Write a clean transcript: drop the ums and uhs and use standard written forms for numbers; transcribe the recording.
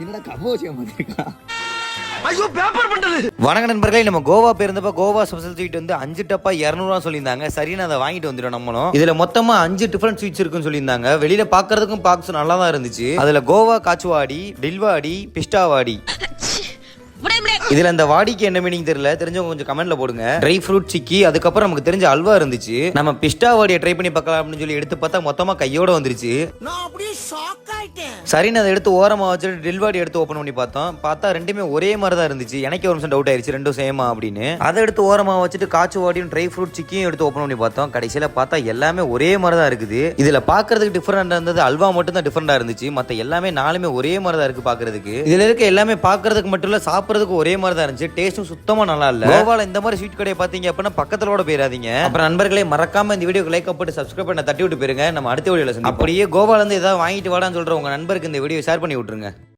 என்னடா கபோசியா மாதிரிக்கா. ஐயோ பேப்பர் பண்டது. வணக்கம் நண்பர்களே, நம்ம கோவா போயிருந்தப்ப கோவா ஸ்பெஷல் ஸ்வீட் வந்து 5 டப்பா 200 சொல்லியிருந்தாங்க. சரின்னு அதை வாங்கிட்டு வந்துடும் நம்மளும். இதுல மொத்தமா 5 டிஃபரெண்ட் ஸ்வீட்ஸ் இருக்குன்னு சொல்லியிருந்தாங்க. வெளியில பாக்குறதுக்கும் பாக்ஸ் நல்லா தான் இருந்துச்சு. அதுல கோவா காச்சுவாடி, டில்வாடி, பிஸ்டாவாடி. இதுல இந்த வாடிக்கு என்ன மீனிங் தெரியல, தெரிஞ்சவங்க கொஞ்சம் கமெண்ட்ல போடுங்க. ட்ரை ஃப்ரூட் சிக்கி, அதுக்கப்புறம் நமக்கு தெரிஞ்ச அல்வா இருந்துச்சு. நம்ம பிஸ்டா வாடியை ட்ரை பண்ணி பார்க்கலாம் அப்படின்னு சொல்லி எடுத்து பார்த்தா மொத்தமா கையோட வந்துருச்சு. நான் அப்படியே ஷாக் ஆயிட்டேன். சரின்னு அதை எடுத்து ஓரமா வச்சுட்டு டில்வாடி எடுத்து ஓப்பன் பண்ணி பார்த்தா ரெண்டுமே ஒரே மாதிரி தான் இருந்துச்சு. எனக்கு ஒரு நிமிஷம் டவுட் ஆயிருச்சு, ரெண்டும் சேமா அப்படின்னு. அதை எடுத்து ஓரமா வச்சுட்டு காச்சு வாடியும் ட்ரை ஃப்ரூட் சிக்கியும் எடுத்து ஓப்பன் பண்ணி பார்த்தோம். கடைசியில பார்த்தா எல்லாமே ஒரே மாதிரி தான் இருக்குது. இதுல பாக்குறதுக்கு டிஃபரெண்டா இருந்தது, அல்வா மட்டும் தான் டிஃபரெண்டா இருந்துச்சு. மத்த எல்லாமே நாலுமே ஒரே மாதிரி தான் இருக்கு பாக்குறதுக்கு. இதுல இருக்க எல்லாமே பாக்குறதுக்கு மட்டும் இல்ல, சாப்பிடுறதுக்கு ஒரே மாதிரி தான் இருந்துச்சு. டேஸ்டும் சுத்தமா நல்லா இல்ல. கோவால இந்த மாதிரி ஸ்வீட் கடையை பாத்தீங்க அப்படின்னா பக்கத்துல கூட போயிடாதீங்க. அப்புறம் நண்பர்களே, மறக்காம இந்த வீடியோக்கு லைக் போட்டு சப்ஸ்கிரைப் பண்ண தட்டி விட்டு போயிருங்க. நம்ம அடுத்த வீடியோல அப்படியே கோவால இருந்து ஏதாவது வாங்கிட்டு வாடான்னு சொல்ற உங்க நண்பருக்கு இந்த வீடியோ ஷேர் பண்ணி விட்டுருங்க.